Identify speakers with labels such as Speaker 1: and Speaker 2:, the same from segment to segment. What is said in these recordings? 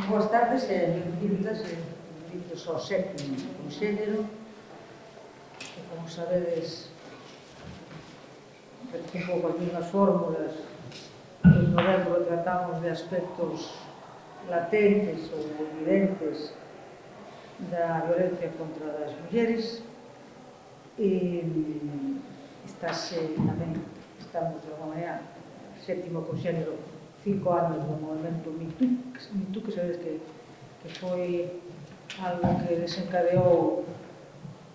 Speaker 1: Boas tardes e benvindas e benvindos ao sétimo conxénero, que, como sabedes, repite un pouco as mesmas fórmulas. En novembro tratamos de aspectos latentes ou evidentes da violencia contra as mulleres e tamén estamos de alguma maneira sétimo conxénero, 5 anos do movimento MeToo, que sabedes que foi algo que desencadeou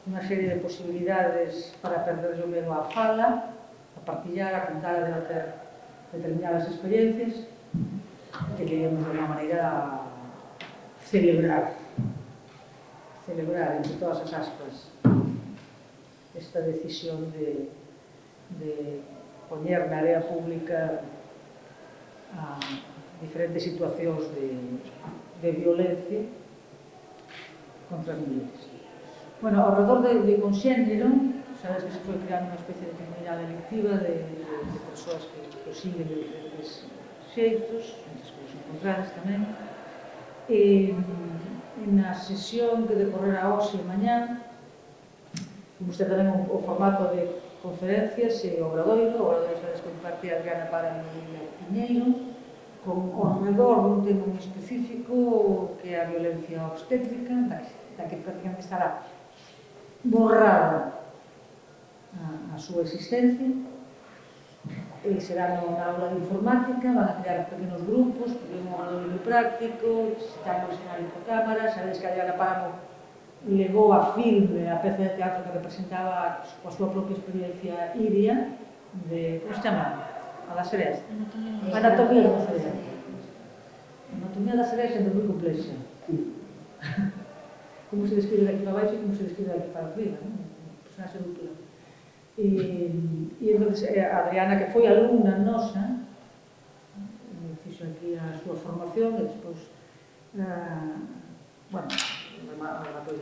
Speaker 1: unha serie de posibilidades para perder o medo á fala, a partillar, a contar, a debater determinadas experiencias que queríamos de alguma maneira celebrar entre todas as aspas esta decisión de poñer na área pública a diferentes situacións de violencia contra as mulleres. Bueno, ao redor de conxénero, sabes que se foi creando unha especie de comunidade delictiva de persoas que o siguen de diferentes xeitos, entre as encontradas tamén. E na sesión que decorrerá hoxe e mañá, vimos ter tamén o formato de conferencias e obradoiro sabes que imparte a Adriana Páramo e Piñeiro, con ao redor dun tema moi específico que é a violencia obstétrica, da que prácticamente estará borrada a súa existencia, e será na aula de informática, van a crear pequenos grupos, porque é un obradoiro práctico, necesitamos escenario por cámara, sabedes que a Adriana Páramo levou a filme a peza de teatro que representaba a súa propia experiencia iria de, como se chama? A das sereas? Anatomía da serea. Anatomía da serea é xente moi complexa. Como se describe daqui para baixo e como se describe daqui para arriba, un personaxe duplo. E entón, Adriana, que foi alumna nosa, fixo aquí a súa formación e despois, bueno,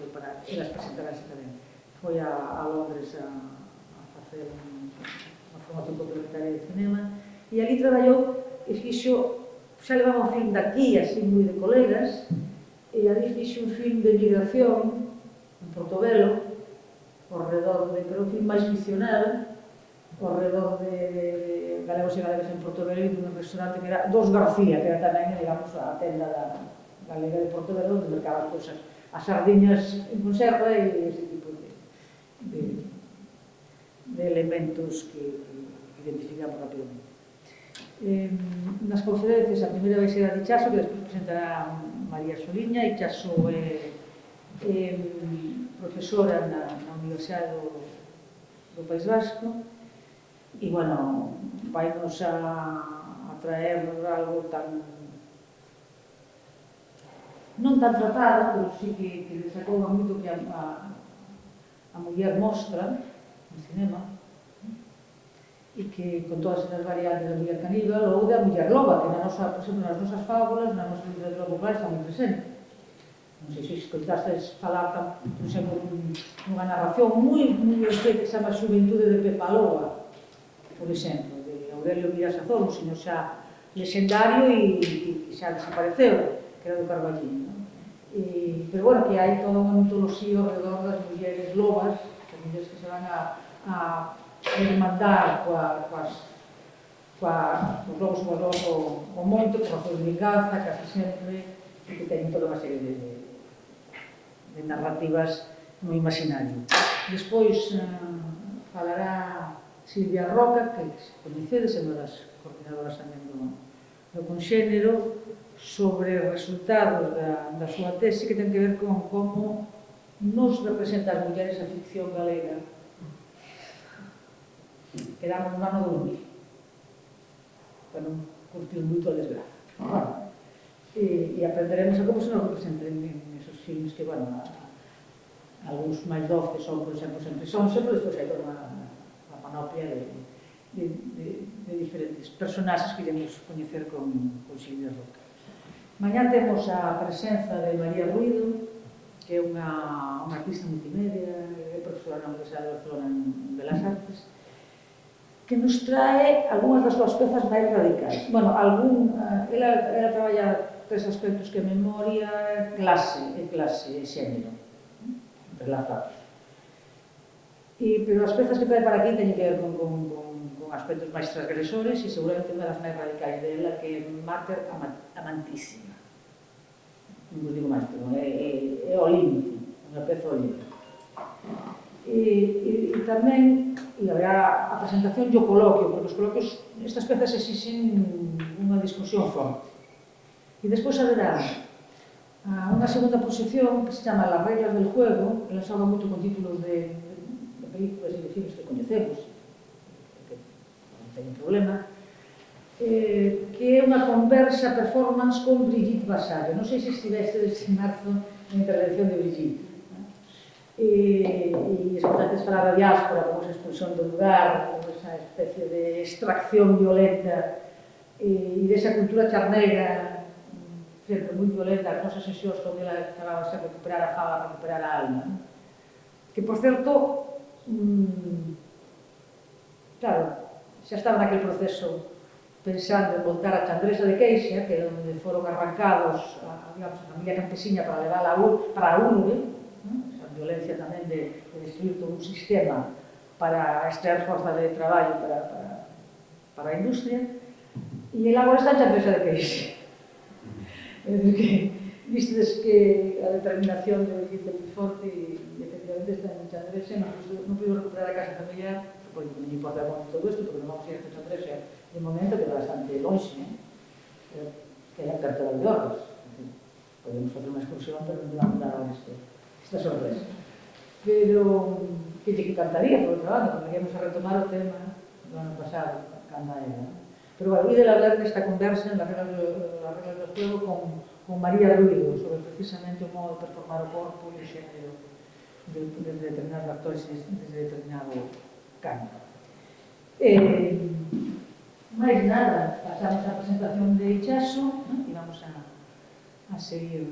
Speaker 1: para elas presentarase tamén. Foi a Londres a facer unha formación complementaria de cinema e ali traballou e fixo, xa levaba un film daqui, así moi de colegas, e ali fixo un film de migración en Portobelo, ao redor de, pero un film máis ficcional, ao redor de galegos e galegas en Portobelo e dun restaurante que era Dos García, que era tamén, digamos, a tenda da galega de Portobelo, onde mercaba as cousas, as sardiñas en conserva e ese tipo de elementos que identificamos rapidamente. Nas conferencias, a primeira vai ser a de Itxaso, que despois presentará María Soliña. Itxaso é profesora na Universidade do País Vasco e, bueno, vai-nos a traer algo tan non tan tratado, pero sí que destacou moito que a muller mostra no cinema e que con todas as variantes da muller caníbal ou da muller loba, que por exemplo, nas nosas fábulas, na nosa literatura popular está moi presente. Non sei se escoitastes falar, por exemplo, nunha narración moi que se chama Xuventude de Pepa Loba, por exemplo, de Aurelio Miras Azor, un señor xa lexendario e que xa desapareceu, que era do Carballín. Pero, bueno, que hai toda unha mitoloxía ao redor das mulleres lobas, as mulleres que se van a hermandar coas lobos o monte, por razóns de venganza, casi sempre, e que teñen toda unha serie de narrativas no imaginario. Despois falará Silvia Roca, que coñecedes, é unha das coordinadoras tamén do conxénero, sobre resultados da súa tese, que ten que ver con como nos representa as mulleres a ficción galega. Quedamos no ano 2000, para non curtir moito a desgraza. E aprenderemos a como se nos representen en esos filmes que, bueno, algúns máis doces son, por exemplo, sempre son, sempre despois hai toda unha panoplia de diferentes personaxes que iremos coñecer con Silvia Roca. Mañá temos a presenza de María Ruido, que é unha artista multimedia, é profesora na Universidade de Barcelona en Belas Artes, que nos trae algunhas das súas pezas máis radicais. Bueno, ela traballa tres aspectos que memoria, clase e xénero, relazados. Pero as pezas que trae para aquí teñen que ver con aspectos máis transgresores e seguramente unha das máis radicais dela, que é Mater Amantísima. Non vos digo máis, pero é o límite, unha peza ao límite. E tamén haberá a presentación e o coloquio, porque os coloquios, estas pezas exixen unha discusión forte. E despois haberá unha segunda posición que se chama Las reglas del juego, que la xoga moito con títulos de películas e de filmes que coñecemos, que non teñen problema, que é unha conversa performance con Brigitte Vasallo. Non sei se estiveste en marzo na intervención de Brigitte. E escoitaste falar da diáspora como esa expulsión do lugar, como esa especie de extracción violenta e desa cultura charnega sempre moi violenta, as nosas sesións onde ela falaba de recuperar a fala, recuperar a alma. Que, por certo, claro, xa estaba naquele proceso pensando en voltar a Chandresa de Queixa, que é onde foron arrancados a familia campesiña para levála para a urbe, esa violencia tamén de destruir todo un sistema para extraer forza de traballo para a industria, e ele agora está en Chandresa de Queixa. É dicir que, vistes que a determinación de Brigitte é moi forte e efectivamente está en Chandresa, non puido recuperar a casa familiar, porque non importa moito todo isto, porque non vamos a ir a Chandresa de momento, que é bastante longe, que é a cartera de Ordes. Podemos facer unha excursión, pero non vamos a dar esta sorpresa. Pero que te encantaría, por outro lado, porque íamos a retomar o tema do ano pasado, cando era. Pero bueno, ídela hablar desta conversa en las reglas do juego con María Ruido, sobre precisamente o modo de performar o corpo e o xénero desde determinados actores e desde determinado campo. Máis nada, pasamos a presentación de Ichaso e vamos a seguir